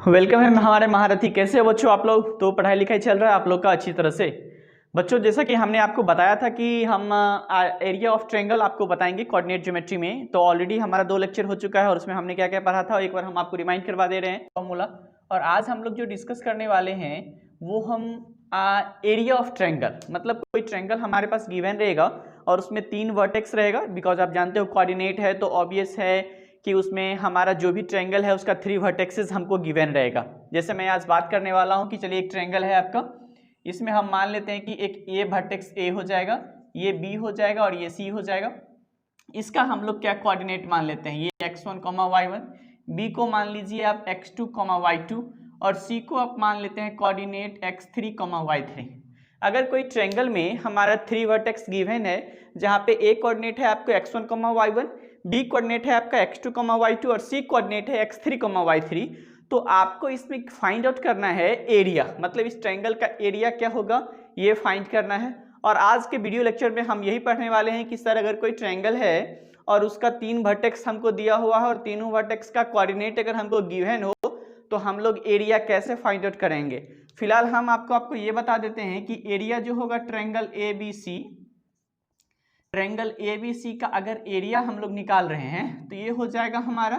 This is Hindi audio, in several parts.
वेलकम है हमारे महारथी। कैसे हो बच्चों आप लोग? तो पढ़ाई लिखाई चल रहा है आप लोग का अच्छी तरह से? बच्चों जैसा कि हमने आपको बताया था कि हम एरिया ऑफ ट्रायंगल आपको बताएंगे कोऑर्डिनेट ज्योमेट्री में। तो ऑलरेडी हमारा 2 लेक्चर हो चुका है और उसमें हमने क्या क्या पढ़ा था, एक बार हम आपको रिमाइंड करवा दे रहे हैं फॉर्मूला। और आज हम लोग जो डिस्कस करने वाले हैं वो हम एरिया ऑफ ट्रायंगल, मतलब कोई ट्रायंगल हमारे पास गिवन रहेगा और उसमें 3 वर्टेक्स रहेगा। बिकॉज आप जानते हो कोऑर्डिनेट है तो ऑब्वियस है कि उसमें हमारा जो भी ट्रायंगल है उसका 3 वर्टेक्सेस हमको गिवन रहेगा। जैसे मैं आज बात करने वाला हूं कि चलिए एक ट्रायंगल है आपका, इसमें हम मान लेते हैं कि एक ए वर्टेक्स ए हो जाएगा, ये बी हो जाएगा और ये सी हो जाएगा। इसका हम लोग क्या कोऑर्डिनेट मान लेते हैं, ये x1, y1, बी को मान लीजिए आप x2, y2 और सी को आप मान लेते हैं कोऑर्डिनेट x3, y3। अगर कोई ट्रायंगल में हमारा 3 वर्टेक्स गिवन है जहाँ पे ए कोऑर्डिनेट है आपको x1, y1, बी कोऑर्डिनेट है आपका x2, y2 और सी कोऑर्डिनेट है x3, y3, तो आपको इसमें फाइंड आउट करना है एरिया, मतलब इस ट्रायंगल का एरिया क्या होगा ये फाइंड करना है। और आज के वीडियो लेक्चर में हम यही पढ़ने वाले हैं कि सर अगर कोई ट्रायंगल है और उसका 3 वर्टेक्स हमको दिया हुआ है और तीनों वर्टेक्स का कोऑर्डिनेट अगर हमको गिवन हो तो हम लोग एरिया कैसे फाइंड आउट करेंगे। फिलहाल हम आपको ये बता देते हैं कि एरिया जो होगा ट्रायंगल ABC का अगर एरिया हम लोग निकाल रहे हैं तो ये हो जाएगा हमारा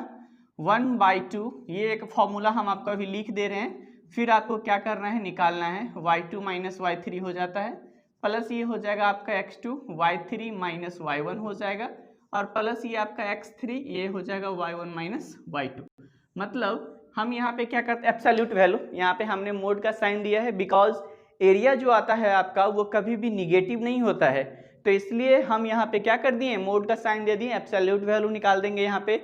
1/2। ये एक फॉर्मूला हम आपको अभी लिख दे रहे हैं, फिर आपको क्या करना है निकालना है, y2 माइनस y3 हो जाता है, प्लस ये हो जाएगा आपका x2, y3 माइनस y1 हो जाएगा और प्लस ये आपका x3, ये हो जाएगा y1 माइनस y2। मतलब हम यहाँ पे क्या करते हैं, एब्सोल्यूट वैल्यू, यहाँ पे हमने मोड का साइन दिया है बिकॉज एरिया जो आता है आपका वो कभी भी निगेटिव नहीं होता है, तो इसलिए हम यहाँ पे क्या कर दिए, मोड का साइन दे दिए, एब्सोल्यूट वैल्यू निकाल देंगे यहाँ पे।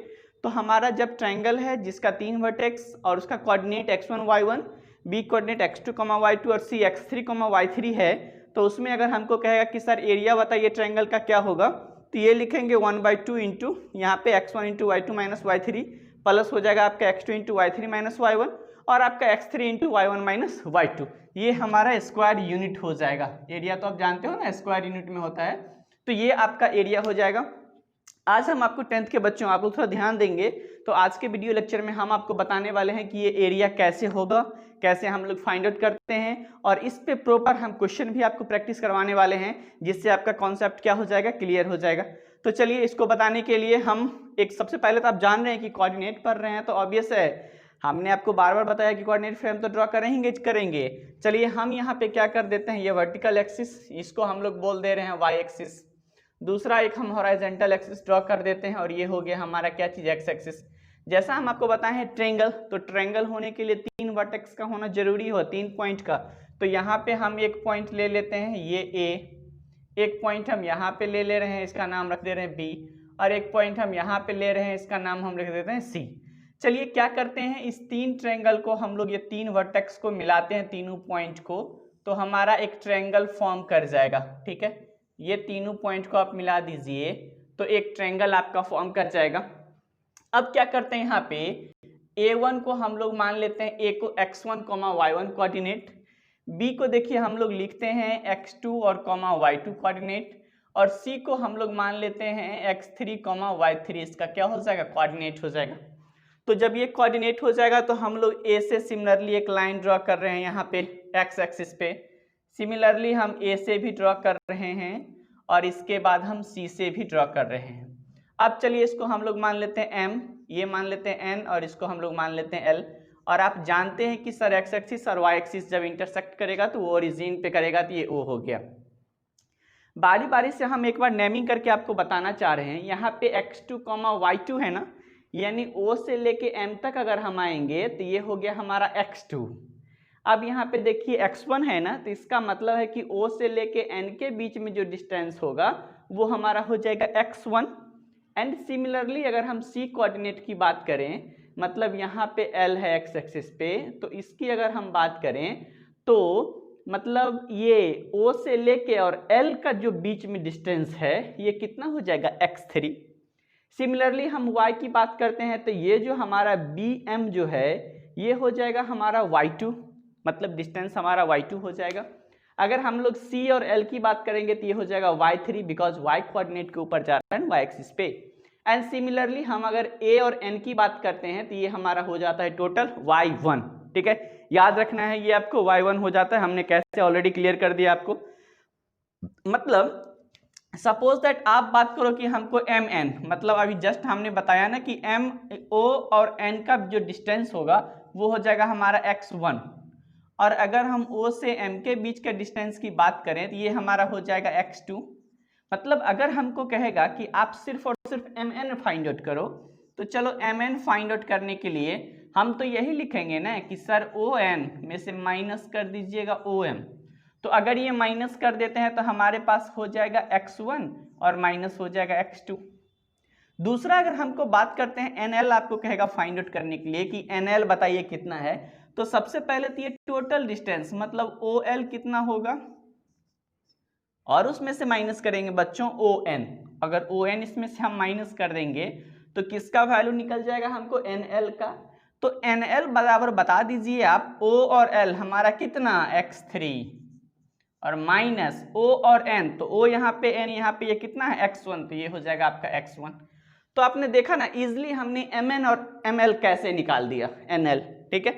तो हमारा जब ट्रायंगल है जिसका 3 वर्टेक्स और उसका coordinate x1, y1, B coordinate x2, y2 और सी x3, y3 है, तो उसमें अगर हमको कहेगा कि सर एरिया बताइए ट्रायंगल का क्या होगा, तो ये लिखेंगे 1/2 इंटू यहाँ पे x1 into y2 minus y3 plus हो जाएगा आपका x2 into y3 minus y1 और आपका x3 into y1 minus y2। ये हमारा स्क्वायर यूनिट हो जाएगा। एरिया तो आप जानते हो ना स्क्वायर यूनिट में होता है, तो ये आपका एरिया हो जाएगा। आज हम आपको 10th के बच्चों आप लोग थोड़ा ध्यान देंगे, तो आज के वीडियो लेक्चर में हम आपको बताने वाले हैं कि ये एरिया कैसे होगा, कैसे हम लोग फाइंड आउट करते हैं और इस पे प्रॉपर हम क्वेश्चन भी आपको प्रैक्टिस करवाने वाले हैं जिससे आपका कॉन्सेप्ट क्या हो जाएगा, क्लियर हो जाएगा। तो चलिए इसको बताने के लिए हम एक सबसे पहले तो आप जान रहे हैं कि कोऑर्डिनेट पढ़ रहे हैं तो ऑब्वियस है हमने आपको बार बार बताया कि कोऑर्डिनेट फ्रेम तो ड्रॉ करेंगे। चलिए हम यहाँ पे क्या कर देते हैं, ये वर्टिकल एक्सिस इसको हम लोग बोल दे रहे हैं y एक्सिस, दूसरा एक हम हॉरिजॉन्टल एक्सिस ड्रॉ कर देते हैं और ये हो गया हमारा क्या चीज x एक्सिस। जैसा हम आपको बताए हैं ट्रायंगल, तो ट्रायंगल होने के लिए 3 वर्टेक्स का होना जरूरी हो, 3 पॉइंट का। तो यहाँ पे हम एक पॉइंट ले लेते हैं ये A, एक पॉइंट हम यहाँ पे ले रहे हैं इसका नाम रख दे रहे हैं B और एक पॉइंट हम यहाँ पे ले रहे हैं इसका नाम हम लिख देते हैं C। चलिए क्या करते हैं, इस 3 ट्रायंगल को हम लोग ये 3 वर्टेक्स को मिलाते हैं तीनों पॉइंट को, तो हमारा एक ट्रायंगल फॉर्म कर जाएगा। ठीक है, ये तीनों पॉइंट को आप मिला दीजिए तो एक ट्रायंगल आपका फॉर्म कर जाएगा। अब क्या करते हैं, यहाँ पे A1 को हम लोग मान लेते हैं, A को x1, y1 कोऑर्डिनेट, B को देखिए हम लोग लिखते हैं x2 और y2 कोऑर्डिनेट और C को हम लोग मान लेते हैं x3, y3, इसका क्या हो जाएगा, कोऑर्डिनेट हो जाएगा। तो जब ये कोऑर्डिनेट हो जाएगा तो हम लोग A से सिमिलरली एक लाइन ड्रॉ कर रहे हैं यहाँ पे x एक्सिस पे, सिमिलरली हम A से भी ड्रॉ कर रहे हैं और इसके बाद हम C से भी ड्रॉ कर रहे हैं। अब चलिए इसको हम लोग मान लेते हैं M, ये मान लेते हैं N और इसको हम लोग मान लेते हैं L। और आप जानते हैं कि सर x एक्सिस और y एक्सिस जब इंटरसेक्ट करेगा तो वो ओरिजिन पे करेगा, तो ये O हो गया। बारी बारी से हम एक बार नेमिंग करके आपको बताना चाह रहे हैं, यहाँ पे x2, y2 है ना, यानी O से लेके M तक अगर हम आएंगे तो ये हो गया हमारा x2। अब यहाँ पे देखिए x1 है ना, तो इसका मतलब है कि O से लेके N के बीच में जो डिस्टेंस होगा वो हमारा हो जाएगा x1। एंड सिमिलरली अगर हम C कोऑर्डिनेट की बात करें, मतलब यहाँ पे L है x एक्सिस पे, तो इसकी अगर हम बात करें तो मतलब ये O से लेके और L का जो बीच में डिस्टेंस है ये कितना हो जाएगा, x3। सिमिलरली हम y की बात करते हैं तो ये जो हमारा BM जो है ये हो जाएगा हमारा y2, मतलब डिस्टेंस हमारा y2 हो जाएगा। अगर हम लोग C और L की बात करेंगे तो ये हो जाएगा y3 बिकॉज y कोऑर्डिनेट के ऊपर जा रहा है y एक्सिस पे। एंड सिमिलरली हम अगर a और n की बात करते हैं तो ये हमारा हो जाता है टोटल y1, ठीक है। याद रखना है ये आपको y1 हो जाता है, हमने कैसे ऑलरेडी क्लियर कर दिया आपको। मतलब सपोज दैट आप बात करो कि हमको mn, मतलब अभी जस्ट हमने बताया ना कि m o और n का जो डिस्टेंस होगा वो हो जाएगा हमारा x1, और अगर हम o से m के बीच के डिस्टेंस की बात करें तो ये हमारा हो जाएगा x2। मतलब अगर हमको कहेगा कि आप सिर्फ और सिर्फ mn फाइंड आउट करो, तो चलो mn फाइंड आउट करने के लिए हम तो यही लिखेंगे ना कि सर on में से माइनस कर दीजिएगा om। तो अगर ये माइनस कर देते हैं तो हमारे पास हो जाएगा x1 और माइनस हो जाएगा x2। दूसरा अगर हमको बात करते हैं nl, आपको कहेगा फाइंड आउट करने के लिए कि nl बताइए कितना है, तो सबसे पहले तो ये टोटल डिस्टेंस मतलब OL कितना होगा और उसमें से माइनस करेंगे बच्चों ON। अगर ON इसमें से हम माइनस कर देंगे तो किसका वैल्यू निकल जाएगा हमको NL का। तो NL बराबर बता दीजिए आप O और L हमारा कितना x3 और माइनस O और N, तो O यहाँ पे N यहाँ पे ये कितना है x1, तो ये हो जाएगा आपका x1। तो आपने देखा ना इजिली हमने mn और ml कैसे निकाल दिया nl, ठीक है।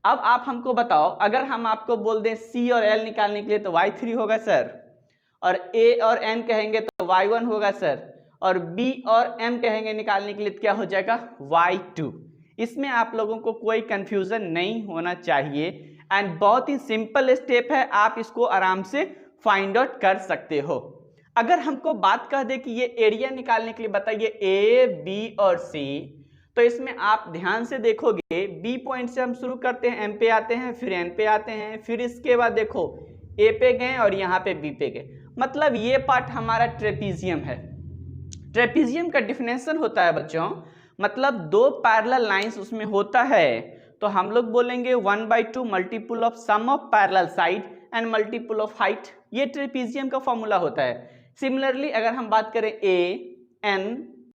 अब आप हमको बताओ अगर हम आपको बोल दें c और l निकालने के लिए तो y3 होगा सर, और a और n कहेंगे तो y1 होगा सर, और b और m कहेंगे निकालने के लिए तो क्या हो जाएगा y2। इसमें आप लोगों को कोई कंफ्यूजन नहीं होना चाहिए एंड बहुत ही सिंपल स्टेप है, आप इसको आराम से फाइंड आउट कर सकते हो। अगर हमको बात कह दे कि ये एरिया निकालने के लिए बताइए ए बी और सी, तो इसमें आप ध्यान से देखोगे बी पॉइंट से हम शुरू करते हैं, एम पे आते हैं, फिर एन पे आते हैं, फिर इसके बाद देखो ए पे गए और यहाँ पे बी पे गए। मतलब ये पार्ट हमारा ट्रेपीजियम है। ट्रेपीजियम का डिफिनेशन होता है बच्चों, मतलब दो पैरेलल लाइंस उसमें होता है, तो हम लोग बोलेंगे 1/2 multiple of sum of parallel side and multiple of height. ये ट्रेपीजियम का फॉर्मूला होता है। सिमिलरली अगर हम बात करें ए एन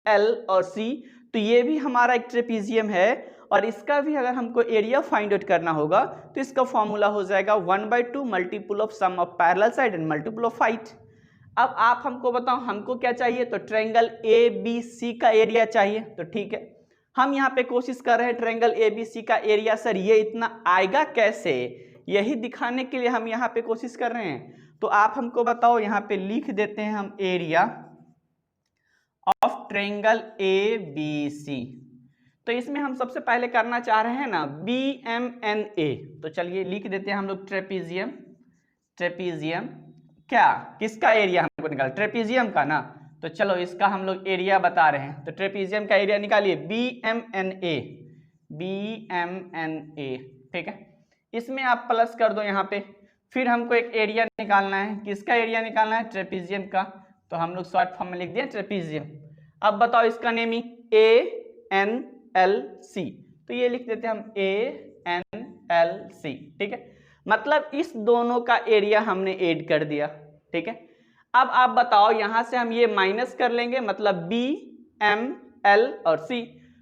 एल और सी, तो ये भी हमारा एक ट्रेपीजियम है, और इसका भी अगर हमको एरिया फाइंड आउट करना होगा तो इसका फॉर्मूला हो जाएगा 1/2 multiple of sum of parallel side and multiple of height. अब आप हमको बताओ हमको क्या चाहिए, तो ट्रायंगल ए बी सी का एरिया चाहिए। तो ठीक है, हम यहाँ पे कोशिश कर रहे हैं ट्रायंगल ए बी सी का एरिया, सर ये इतना आएगा कैसे, यही दिखाने के लिए हम यहाँ पे कोशिश कर रहे हैं। तो आप हमको बताओ, यहाँ पे लिख देते हैं हम area of triangle A B C. तो इसमें हम सबसे पहले करना चाह रहे हैं ना बी एम एन ए, तो चलिए लिख देते हैं हम लोग ट्रेपीजियम। ट्रेपीजियम क्या, किसका एरिया हमको निकाल, ट्रेपीजियम का ना, तो चलो इसका हम लोग एरिया बता रहे हैं। तो ट्रेपीजियम का एरिया निकालिए B M N A, B M N A, ठीक है। इसमें आप प्लस कर दो यहाँ पे, फिर हमको एक एरिया निकालना है, किसका एरिया निकालना है, ट्रेपीजियम का, तो हम लोग शॉर्ट फॉर्म में लिख दिया ट्रेपीजियम। अब बताओ इसका name he A N L C, तो ये लिख देते हैं हम ए एन एल सी, ठीक है। मतलब इस दोनों का एरिया हमने ऐड कर दिया, ठीक है। अब आप बताओ यहां से हम ये माइनस कर लेंगे, मतलब बी एम एल और सी,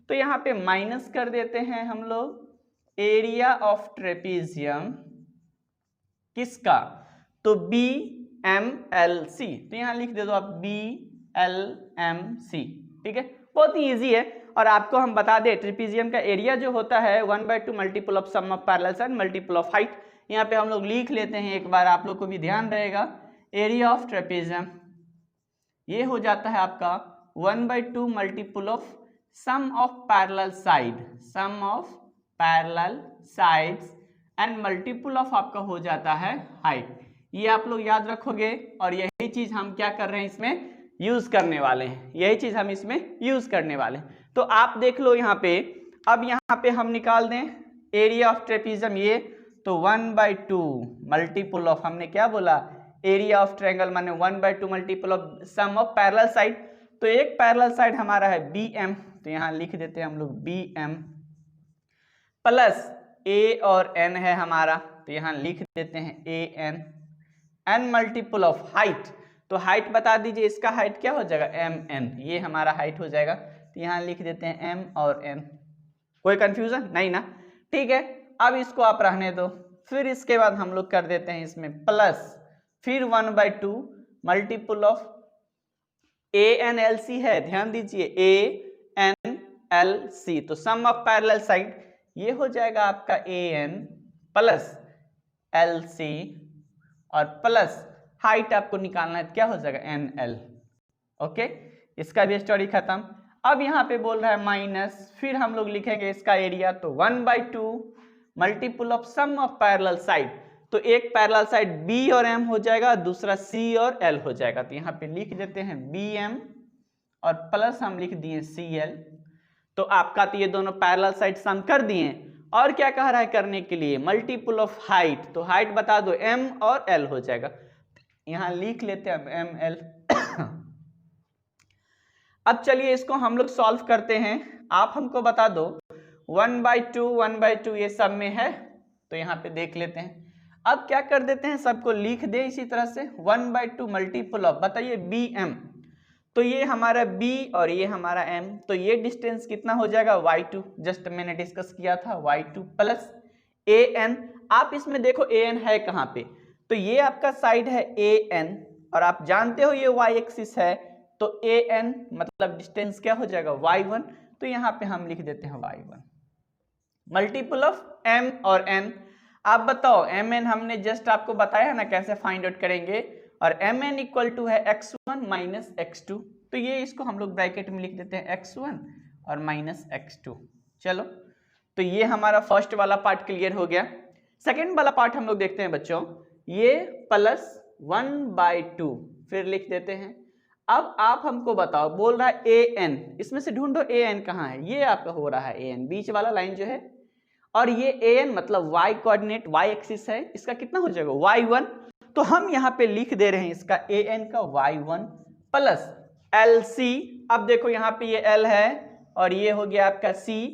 तो यहाँ पे माइनस कर देते हैं हम लोग एरिया ऑफ ट्रेपीजियम, किसका, तो बी एम एल सी, तो यहाँ लिख दे दो आप बी एल एम सी, ठीक है। बहुत ही ईजी है, और आपको हम बता दें ट्रेपीजियम का एरिया जो होता है 1/2 multiple of sum of parallel side multiple of height. यहाँ पे हम लोग लिख लेते हैं, एक बार आप लोग को भी ध्यान रहेगा, एरिया ऑफ ट्रेपीजियम ये हो जाता है आपका 1/2 multiple of sum of parallel side, sum of parallel sides and multiple of आपका हो जाता है हाइट। ये आप लोग याद रखोगे, और यही चीज हम क्या कर रहे हैं इसमें यूज करने वाले हैं, यही चीज हम इसमें यूज करने वाले हैं। तो आप देख लो यहाँ पे, अब यहाँ पे हम निकाल दें एरिया ऑफ ट्रेपीजियम, ये तो 1/2 मल्टीपल ऑफ, हमने क्या बोला, एरिया ऑफ ट्रायंगल माने 1/2 multiple of sum of parallel side. तो एक पैरेलल साइड हमारा है बी एम, तो यहाँ लिख देते हैं हम लोग बी एम, प्लस ए और एन है हमारा, तो यहाँ लिख देते हैं A N, N multiple of height, तो हाइट बता दीजिए, इसका हाइट क्या हो जाएगा एम एन, ये हमारा हाइट हो जाएगा, तो यहाँ लिख देते हैं एम और एन। कोई कंफ्यूजन नहीं ना, ठीक है। अब इसको आप रहने दो, फिर इसके बाद हम लोग कर देते हैं इसमें प्लस, फिर 1/2 मल्टीपल ऑफ ANLC है, ध्यान दीजिए ANLC, तो सम ऑफ पैरेलल साइड ये हो जाएगा आपका AN प्लस LC और प्लस हाइट आपको निकालना है, क्या हो जाएगा NL। ओके, इसका भी स्टोरी खत्म। अब यहाँ पे बोल रहा है माइनस, फिर हम लोग लिखेंगे इसका एरिया, तो 1/2 multiple of sum of parallel side, तो एक पैरेलल साइड B और M हो जाएगा, दूसरा C और L हो जाएगा, तो यहाँ पे लिख देते हैं BM और प्लस हम लिख दिए CL। तो आपका तो ये दोनों पैरेलल साइड सम कर दिए, और क्या कह रहा है करने के लिए, मल्टीपल ऑफ हाइट, तो हाइट बता दो M और L हो जाएगा, यहाँ लिख लेते हैं ML। अब चलिए इसको हम लोग सॉल्व करते हैं, आप हमको बता दो 1/2 ये सब में है, तो यहाँ पे देख लेते हैं। अब क्या कर देते हैं, सबको लिख दे इसी तरह से, 1/2 मल्टीपल ऑफ, बताइए BM, तो ये हमारा B और ये हमारा M, तो ये डिस्टेंस कितना हो जाएगा y2, जस्ट मैंने डिस्कस किया था y2 प्लस AN। आप इसमें देखो AN है कहाँ पे, तो ये आपका साइड है AN और आप जानते हो ये y एक्सिस है, तो AN मतलब डिस्टेंस क्या हो जाएगा y1, तो यहाँ पे हम लिख देते हैं y1 मल्टीपल ऑफ M और N। आप बताओ MN हमने जस्ट आपको बताया है ना कैसे फाइंड आउट करेंगे, और MN इक्वल टू है x1 माइनस x2, तो ये इसको हम लोग ब्रैकेट में लिख देते हैं x1 और माइनस x2। चलो, तो ये हमारा फर्स्ट वाला पार्ट क्लियर हो गया। सेकेंड वाला पार्ट हम लोग देखते हैं बच्चों, ये प्लस 1/2 फिर लिख देते हैं। अब आप हमको बताओ, बोल रहा है AN, इसमें से ढूंढो AN कहाँ है, ये आपका हो रहा है AN, बीच वाला लाइन जो है, और ये AN मतलब y कोऑर्डिनेट y एक्सिस है, इसका कितना हो जाएगा y1, तो हम यहाँ पे लिख दे रहे हैं इसका AN का y1 प्लस LC। अब देखो यहाँ पे ये L है और ये हो गया आपका C,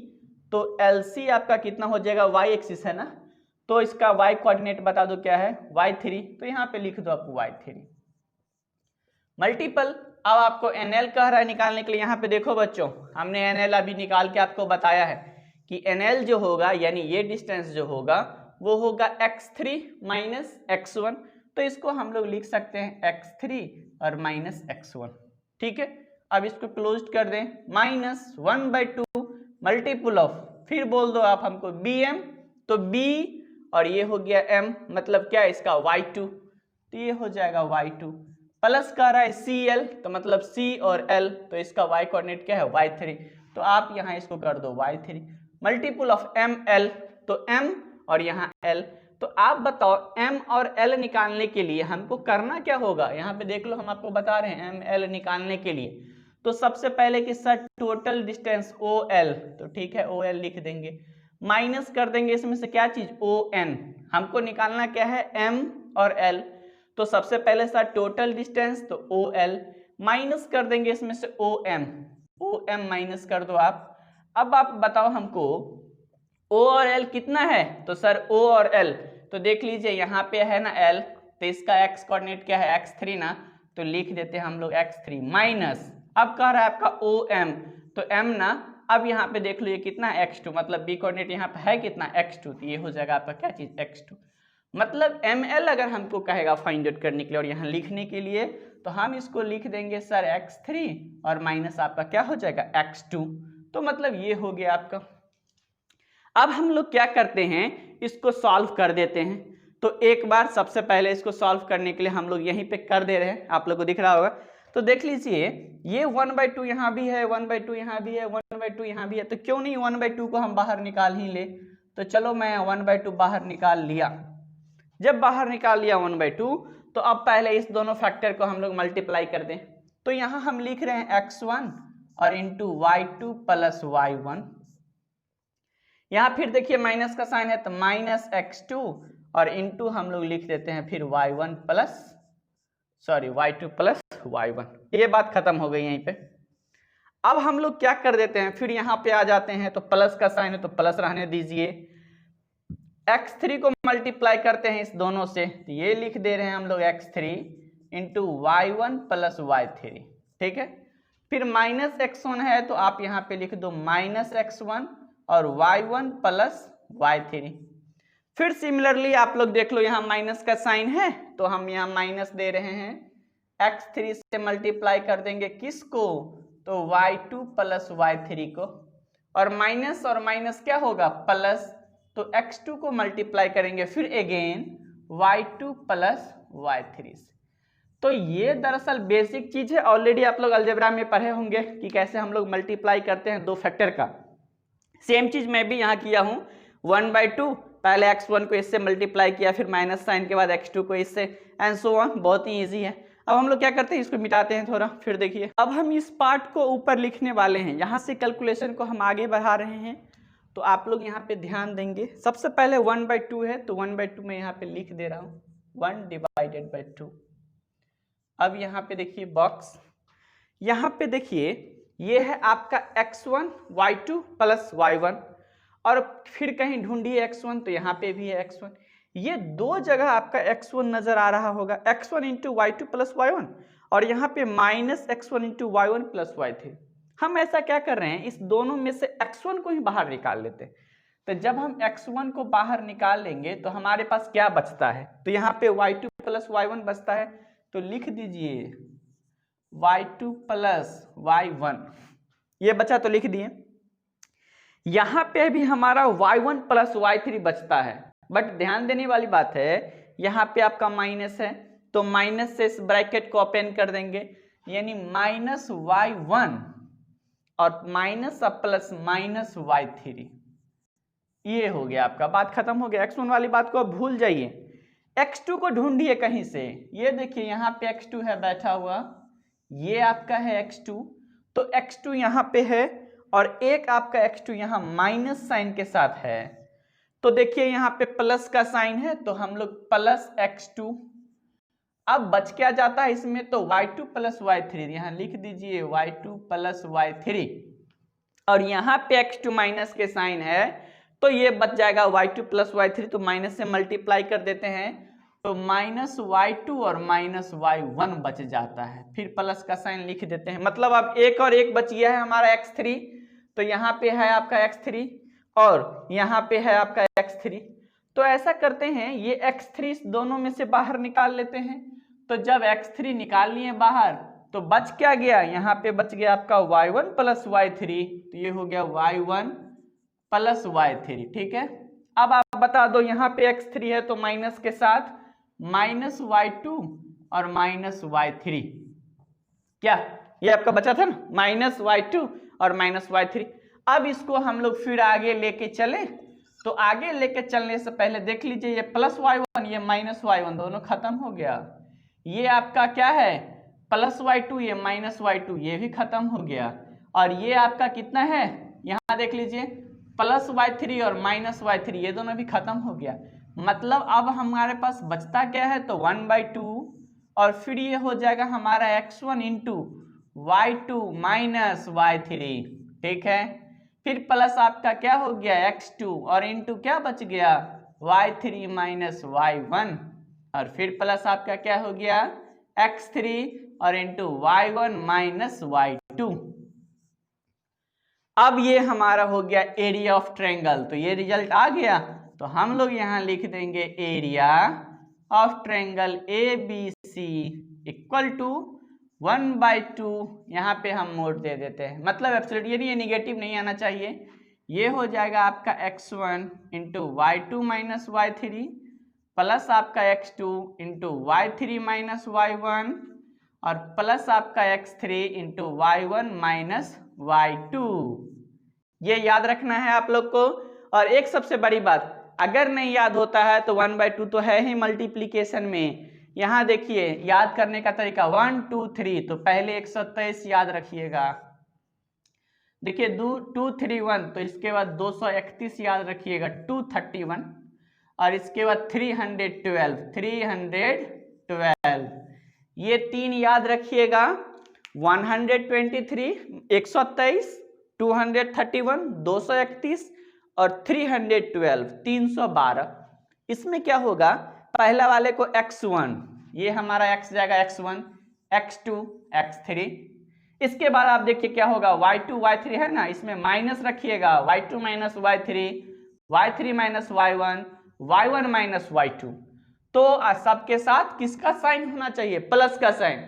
तो LC आपका कितना हो जाएगा y एक्सिस है ना, तो इसका y कोऑर्डिनेट बता दो क्या है y3, तो यहाँ पे लिख दो आपको y3 मल्टीपल। अब आपको NL कह रहा है निकालने के लिए, यहाँ पे देखो बच्चों हमने NL अभी निकाल के आपको बताया है कि NL जो होगा यानी ये डिस्टेंस जो होगा वो होगा x3 माइनस x1, तो इसको हम लोग लिख सकते हैं x3 और माइनस x1। ठीक है, अब इसको क्लोज कर दें, माइनस 1/2 मल्टीपल ऑफ, फिर बोल दो आप हमको BM, तो B और ये हो गया M मतलब क्या है इसका y2, तो ये हो जाएगा y2 प्लस कह रहा है CL, तो मतलब C और L, तो इसका y कोऑर्डिनेट क्या है y3, तो आप यहाँ इसको कर दो y3 मल्टीपल ऑफ ML, तो M और यहाँ L, तो आप बताओ M और L निकालने के लिए हमको करना क्या होगा, यहाँ पे देख लो हम आपको बता रहे हैं ML निकालने के लिए, तो सबसे पहले कि सर टोटल डिस्टेंस OL, तो ठीक है OL लिख देंगे, माइनस कर देंगे इसमें से क्या चीज ON, हमको निकालना क्या है M और L, तो सबसे पहले सर टोटल डिस्टेंस तो OL, माइनस कर देंगे इसमें से OM माइनस कर दो आप। अब आप बताओ हमको O और L कितना है, तो सर O और L, तो देख लीजिए यहाँ पे है ना L, तो इसका x कोऑर्डिनेट क्या है x3 ना, तो लिख देते हैं हम लोग x3 माइनस, अब कह रहा है आपका OM, तो M ना, अब यहाँ पे देख लो ये कितना है x2, मतलब b कोऑर्डिनेट यहाँ पे है कितना x2, तो ये हो जाएगा आपका क्या चीज x2, मतलब ML अगर हमको कहेगा फाइंड आउट करने के लिए और यहाँ लिखने के लिए, तो हम इसको लिख देंगे सर x3 और माइनस आपका क्या हो जाएगा x2, तो मतलब ये हो गया आपका। अब हम लोग क्या करते हैं, इसको सॉल्व कर देते हैं, तो एक बार सबसे पहले इसको सॉल्व करने के लिए हम लोग यहीं पे कर दे रहे हैं, आप लोग को दिख रहा होगा, तो देख लीजिए ये 1/2 यहाँ भी है, 1/2 यहाँ भी है, 1/2 यहाँ भी है, तो क्यों नहीं 1/2 को हम बाहर निकाल ही ले, तो चलो मैं 1/2 बाहर निकाल लिया। जब बाहर निकाल लिया 1/2, तो अब पहले इस दोनों फैक्टर को हम लोग मल्टीप्लाई कर दें, तो यहाँ हम लिख रहे हैं x1 और इंटू y2 प्लस y1, यहाँ फिर देखिए माइनस का साइन है तो माइनस x2 और इंटू हम लोग लिख देते हैं फिर y2 प्लस y1, ये बात खत्म हो गई यहीं पे। अब हम लोग क्या कर देते हैं, फिर यहाँ पे आ जाते हैं, तो प्लस का साइन है तो प्लस रहने दीजिए, x3 को मल्टीप्लाई करते हैं इस दोनों से, तो ये लिख दे रहे हैं हम लोग x3 into y1 plus y3, ठीक है, फिर माइनस x1 है तो आप यहाँ पे लिख दो माइनस x1 और y1 प्लस y3, फिर सिमिलरली आप लोग देख लो यहाँ माइनस का साइन है तो हम यहाँ माइनस दे रहे हैं, x3 से मल्टीप्लाई कर देंगे किसको, तो y2 प्लस y3 को, और माइनस क्या होगा प्लस, तो x2 को मल्टीप्लाई करेंगे फिर अगेन y2 प्लस y3 से। तो ये दरअसल बेसिक चीज है, ऑलरेडी आप लोग अलजेब्रा में पढ़े होंगे कि कैसे हम लोग मल्टीप्लाई करते हैं दो फैक्टर का। सेम चीज मैं भी यहाँ किया हूँ, 1/2 पहले x1 को इससे मल्टीप्लाई किया, फिर माइनस साइन के बाद x2 को इससे, एंड सो ऑन। बहुत ही ईजी है। अब हम लोग क्या करते हैं, इसको मिटाते हैं थोड़ा, फिर देखिए अब हम इस पार्ट को ऊपर लिखने वाले हैं, यहाँ से कैलकुलेशन को हम आगे बढ़ा रहे हैं। तो आप लोग यहाँ पे ध्यान देंगे, सबसे पहले 1/2 है तो 1/2 में यहाँ पे लिख दे रहा हूँ 1/2। अब यहाँ पे देखिए बॉक्स, यहाँ पे देखिए ये है आपका x1 y2 प्लस y1, और फिर कहीं ढूंढिए x1 तो यहाँ पे भी है x1। ये दो जगह आपका x1 नजर आ रहा होगा, x1 into y2 plus y1, और यहाँ पे minus x1 into y1 plus y3। हम ऐसा क्या कर रहे हैं, इस दोनों में से x1 को ही बाहर निकाल लेते हैं। तो जब हम x1 को बाहर निकाल लेंगे तो हमारे पास क्या बचता है, तो यहाँ पे y2 प्लस y1 बचता है, तो लिख दीजिए y2 प्लस y1, ये बचा तो लिख दिए। यहाँ पे भी हमारा y1 प्लस y3 बचता है, बट ध्यान देने वाली बात है यहाँ पे आपका माइनस है, तो माइनस से इस ब्रैकेट को ओपन कर देंगे, यानी माइनस y1 और माइनस प्लस माइनस y3। ये हो गया आपका, बात खत्म हो गया। x1 वाली बात को अब भूल जाइए। x2 को ढूंढिए कहीं से, ये देखिए यहाँ पे x2 है बैठा हुआ, ये आपका है x2, तो x2 यहाँ पे है और एक आपका x2 यहाँ माइनस साइन के साथ है। तो देखिए यहाँ पे प्लस का साइन है तो हम लोग प्लस x2। अब बच क्या जाता है इसमें, तो y2 प्लस y3, यहाँ लिख दीजिए y2 प्लस y3, और यहाँ पे x2 माइनस के साइन है तो ये बच जाएगा y2 प्लस y3, तो माइनस से मल्टीप्लाई कर देते हैं तो माइनस y2 और माइनस y1 बच जाता है, फिर प्लस का साइन लिख देते हैं। मतलब अब एक और एक बच गया है हमारा x3, तो यहाँ पे है आपका x3 और यहाँ पे है आपका x3। तो ऐसा करते हैं, ये x3 इस दोनों में से बाहर निकाल लेते हैं। तो जब x3 निकाल लिए बाहर तो बच क्या गया, यहाँ पे बच गया आपका y1 प्लस y3, तो ये हो गया y1 प्लस y3। ठीक है, अब आप बता दो यहाँ पे x3 है तो माइनस के साथ माइनस y2 और माइनस y3, क्या ये आपका बचा था ना, माइनस y2 और माइनस y3। अब इसको हम लोग फिर आगे लेके चले, तो आगे लेके चलने से पहले देख लीजिए ये प्लस y1 ये माइनस y1 दोनों खत्म हो गया। ये आपका क्या है प्लस y2, ये माइनस y2 ये भी खत्म हो गया, और ये आपका कितना है यहाँ देख लीजिए प्लस y3 और माइनस y3 ये दोनों भी खत्म हो गया। मतलब अब हमारे पास बचता क्या है, तो 1/2, और फिर ये हो जाएगा हमारा x1 into y2 minus y3। ठीक है, फिर प्लस आपका क्या हो गया x2, और इंटू क्या बच गया y3 माइनस y1, और फिर प्लस आपका क्या हो गया x3 और इंटू y1 माइनस y2। अब ये हमारा हो गया एरिया ऑफ ट्रायंगल, तो ये रिजल्ट आ गया। तो हम लोग यहाँ लिख देंगे area of triangle ABC equal to 1/2, यहाँ पे हम मोड दे देते हैं, मतलब एब्सोल्यूट, ये निगेटिव नहीं आना चाहिए। ये हो जाएगा आपका x1 into y2 minus y3 plus आपका x2 into y3 minus y1 और प्लस आपका x3 into y1 minus y2। ये याद रखना है आप लोग को। और एक सबसे बड़ी बात, अगर नहीं याद होता है तो 1/2 तो है ही मल्टीप्लीकेशन में। यहाँ देखिए याद करने का तरीका 1 2 3, तो पहले 123 याद रखिएगा, देखिए 2 3 1, तो इसके बाद 231 याद रखिएगा 231, और इसके बाद 312 ये 3 याद रखिएगा 123 123 231 231 और 312 312। इसमें क्या होगा, पहला वाले को x1, ये हमारा x जाएगा x1 x2 x3। इसके बाद आप देखिए क्या होगा y2 y3 है ना, इसमें माइनस रखिएगा y2 minus y3 y3 minus y1 y1 minus y2। तो सबके साथ किसका साइन होना चाहिए, प्लस का साइन।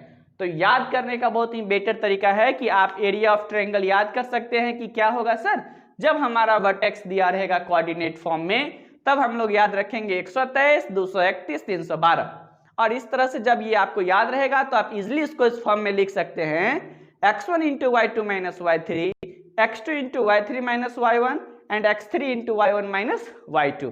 तो याद करने का बहुत ही बेटर तरीका है कि आप एरिया ऑफ ट्रायंगल याद कर सकते हैं कि क्या होगा सर, जब हमारा वर्टेक्स दिया रहेगा कोऑर्डिनेट फॉर्म में तब हम लोग याद रखेंगे 123, 231, 312। और इस तरह से जब ये आपको याद रहेगा तो आप इजिली इसको इस फॉर्म में लिख सकते हैं x1 into y2 minus y3, x2 into y3 minus y1 and x3 into y1 minus y2।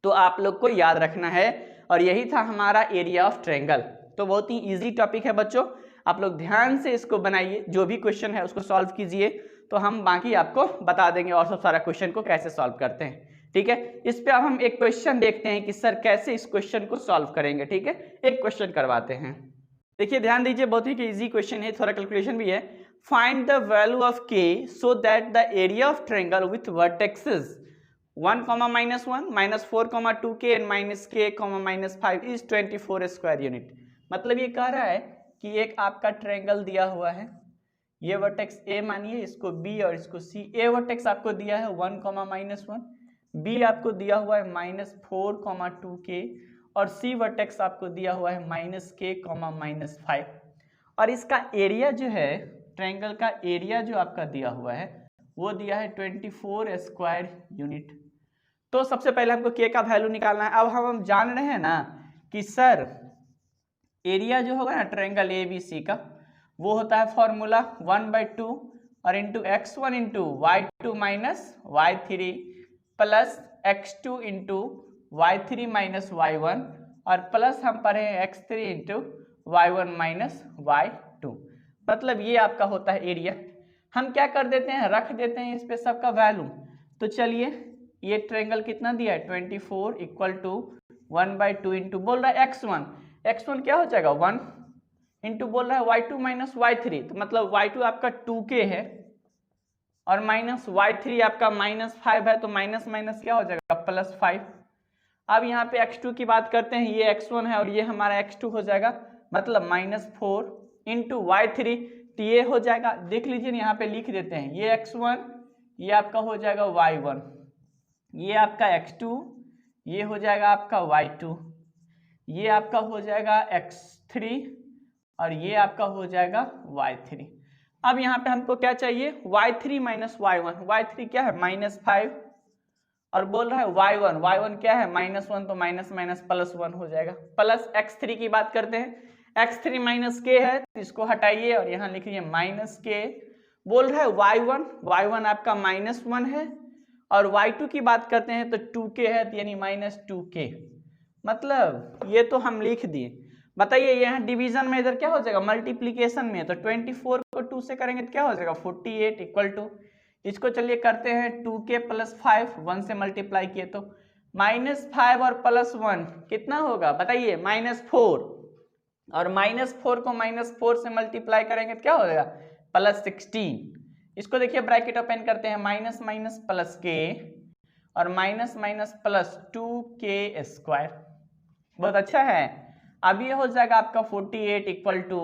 तो आप लोग को याद रखना है और यही था हमारा एरिया ऑफ ट्रायंगल। तो बहुत ही इजी टॉपिक है बच्चों, आप लोग ध्यान से इसको बनाइए, जो भी क्वेश्चन है उसको सॉल्व कीजिए, तो हम बाकी आपको बता देंगे और सब सारा क्वेश्चन को कैसे सॉल्व करते हैं। ठीक है, इस पे अब हम एक क्वेश्चन देखते हैं कि सर कैसे इस क्वेश्चन को सॉल्व करेंगे। ठीक है, एक क्वेश्चन करवाते हैं। देखिए ध्यान दीजिए, बहुत ही इजी क्वेश्चन है, थोड़ा कैलकुलेशन भी है। Find the value of k so that the area of triangle with vertexes 1, -1, -4, 2k and -k, -5 is 24 square unit. मतलब ये कह रहा है कि एक आपका ट्रायंगल दिया हुआ है, ये वर्टेक्स A मानिए, इसको B और इसको C। A वर्टेक्स आपको दिया है 1, -1, B आपको दिया हुआ है -4, 2k और C वर्टेक्स आपको दिया हुआ है -k, -5। और इसका एरिया जो है, ट्रायंगल का एरिया जो आपका दिया हुआ है वो दिया है 24 स्क्वायर यूनिट। तो सबसे पहले हमको k का वैल्यू निकालना है। अब हम जान रहे हैं ना कि सर एरिया जो होगा ना ट्रायंगल ABC का, वो होता है फॉर्मूला 1/2 और into x1 into y2 minus y3 plus x2 into y3 minus y1 और प्लस हम पढ़े हैं x3 into y1 minus y2। मतलब ये आपका होता है एरिया। हम क्या कर देते हैं, रख देते हैं इस पे सबका वैल्यू। तो चलिए, ये ट्रायंगल कितना दिया है 24 इक्वल टू 1/2 इंटू बोल रहा है x1 क्या हो जाएगा 1 इंटू बोल रहा है y2 माइनस y3, तो मतलब y2 आपका 2k है और माइनस y3 आपका -5 है, तो माइनस माइनस क्या हो जाएगा +5। अब यहाँ पे x2 की बात करते हैं, ये x1 है और ये हमारा x2 हो जाएगा, मतलब -4 इंटू y3, तो ये हो जाएगा, देख लीजिए यहाँ पे लिख देते हैं, ये x1, ये आपका हो जाएगा y1, ये आपका x2, ये हो जाएगा आपका y2, ये आपका हो जाएगा x3 और ये आपका हो जाएगा y3। अब यहाँ पे हमको क्या चाहिए, y3 माइनस y1, y3 क्या है -5 और बोल रहा है y1 क्या है -1, तो माइनस माइनस +1 हो जाएगा। प्लस x3 की बात करते हैं, x3 माइनस k है तो इसको हटाइए और यहाँ लिखिए -k। बोल रहा है y1 आपका -1 है और y2 की बात करते हैं तो 2k है, तो यानी -2k। मतलब ये तो हम लिख दिए। बताइए यहाँ डिवीजन में इधर क्या हो जाएगा, मल्टीप्लीकेशन में, तो 24 को 2 से करेंगे तो क्या हो जाएगा 48 इक्वल टू, इसको चलिए करते हैं 2k + 5, 1 से मल्टीप्लाई किए तो -5 और +1 कितना होगा बताइए -4 और -4 को -4 से मल्टीप्लाई करेंगे तो क्या हो जाएगा +16। इसको देखिए ब्रैकेट ओपन करते हैं, माइनस माइनस प्लस k और minus minus plus 2k square. बहुत अच्छा है। अब ये हो जाएगा आपका 48 इक्वल टू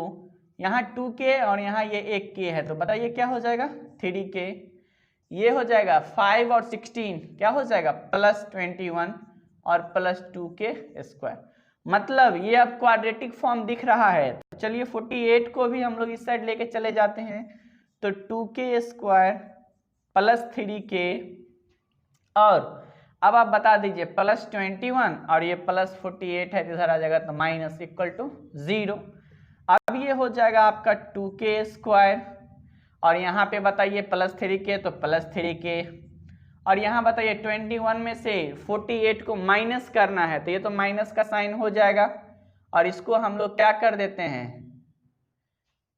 यहाँ 2k और यहाँ ये 1k है, तो बताइए क्या हो जाएगा 3k। ये हो जाएगा 5 और 16 क्या हो जाएगा +21 और +2k स्क्वायर। मतलब ये अब क्वाड्रेटिक फॉर्म दिख रहा है। तो चलिए 48 को भी हम लोग इस साइड लेके चले जाते हैं, तो 2k स्क्वायर +3k और अब आप बता दीजिए +21 और ये +48 है, इधर आ जाएगा तो माइनस इक्वल टू 0। अब ये हो जाएगा आपका 2k स्क्वायर और यहाँ पे बताइए +3k तो +3k और यहाँ बताइए 21 में से 48 को माइनस करना है, तो ये तो माइनस का साइन हो जाएगा और इसको हम लोग क्या कर देते हैं,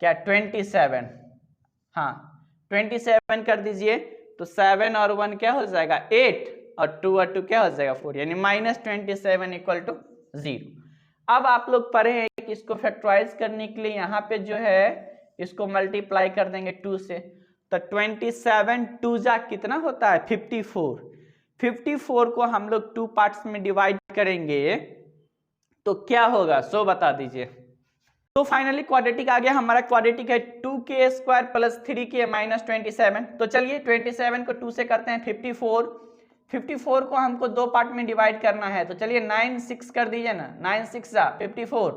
क्या 27, हाँ 27 कर दीजिए, तो 7 और 1 क्या हो जाएगा 8 और 2 और 2 क्या हो जाएगा 4, यानी -27 इक्वल टू 0। अब आप लोग पढ़े हैं कि इसको फैक्टराइज करने के लिए यहाँ पे जो है इसको मल्टीप्लाई कर देंगे 2 से, तो 27 2 जा कितना होता है 54। 54 को हम लोग 2 पार्ट्स में डिवाइड करेंगे तो क्या होगा, सो बता दीजिए। तो फाइनली क्वाड्रेटिक आ गया हमारा। क्वाड्रेटिक है 2k स्क्वायर +3k -27। तो चलिए 27 को 2 से करते हैं 54 को हमको 2 पार्ट में डिवाइड करना है, तो चलिए 9 6 कर दीजिए ना, 9 6 54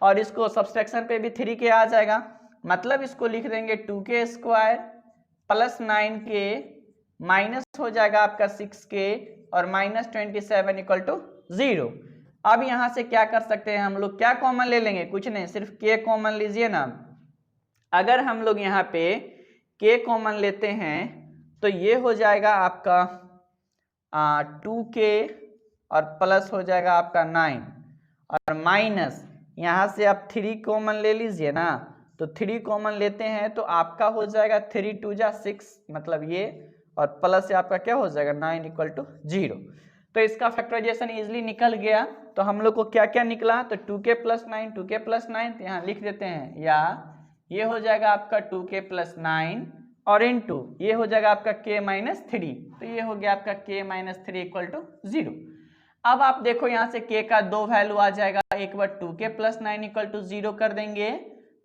और इसको सब्सट्रैक्शन पे भी 3k आ जाएगा, मतलब इसको लिख देंगे 2k square plus 9k minus हो जाएगा आपका 6k और माइनस 27 इक्वल टू 0। अब यहाँ से क्या कर सकते हैं हम लोग, क्या कॉमन ले लेंगे, कुछ नहीं, सिर्फ k कॉमन लीजिए ना। अगर हम लोग यहाँ पे k कॉमन लेते हैं तो ये हो जाएगा आपका 2k और प्लस हो जाएगा आपका 9 और माइनस यहाँ से आप 3 कॉमन ले लीजिए ना, तो 3 कॉमन लेते हैं तो आपका हो जाएगा 3 2 जा 6 मतलब ये, और प्लस से आपका क्या हो जाएगा 9 इक्वल टू 0। तो इसका फैक्टराइजेशन इजीली निकल गया। तो हम लोग को क्या क्या निकला, तो 2k प्लस 9 2k प्लस 9 तो यहाँ लिख देते हैं, या ये हो जाएगा आपका 2k प्लस 9 और इनटू ये हो जाएगा आपका k माइनस 3, तो ये हो गया आपका k माइनस 3 इक्वल टू 0। अब आप देखो यहाँ से k का 2 वैल्यू आ जाएगा, एक बार 2k प्लस 9 इक्वल टू 0 कर देंगे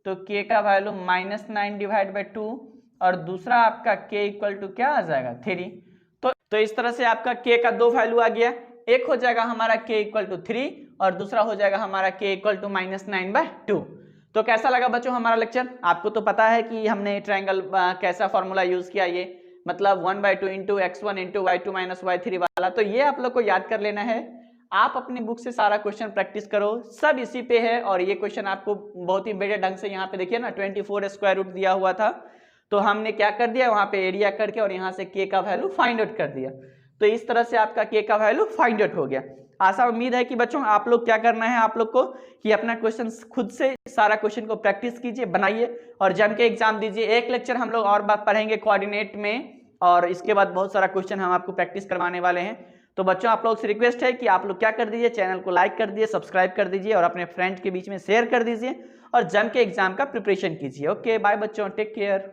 तो k का वैल्यू माइनस 9 डिवाइड बाई 2 और दूसरा आपका k इक्वल टू क्या आ जाएगा 3। तो इस तरह से आपका k का 2 वैल्यू आ गया, एक हो जाएगा हमारा k इक्वल टू 3 और दूसरा हो जाएगा हमारा k equal to minus 9 by 2। तो कैसा लगा बच्चों हमारा लेक्चर, आपको तो पता है कि हमने ट्रायंगल कैसा फॉर्मूला यूज किया, ये मतलब 1/2 into x1 into y2 minus y3 वाला, तो ये आप लोग को याद कर लेना है। आप अपनी बुक से सारा क्वेश्चन प्रैक्टिस करो, सब इसी पे है। और ये क्वेश्चन आपको बहुत ही बेटे ढंग से यहाँ पे देखिए ना 24 स्क्वायर रूट दिया हुआ था, तो हमने क्या कर दिया वहाँ पे एरिया करके और यहाँ से k का वैल्यू फाइंड आउट कर दिया। तो इस तरह से आपका k का वैल्यू फाइंड आउट हो गया। आशा उम्मीद है कि बच्चों आप लोग क्या करना है आप लोग को कि अपना क्वेश्चन खुद से सारा क्वेश्चन को प्रैक्टिस कीजिए, बनाइए और जम के एग्जाम दीजिए। एक लेक्चर हम लोग और बात पढ़ेंगे कोऑर्डिनेट में, और इसके बाद बहुत सारा क्वेश्चन हम आपको प्रैक्टिस करवाने वाले हैं। तो बच्चों आप लोग से रिक्वेस्ट है कि आप लोग क्या कर दीजिए, चैनल को लाइक कर दीजिए, सब्सक्राइब कर दीजिए और अपने फ्रेंड्स के बीच में शेयर कर दीजिए और जम के एग्जाम का प्रिपरेशन कीजिए। ओके बाय बच्चों, टेक केयर।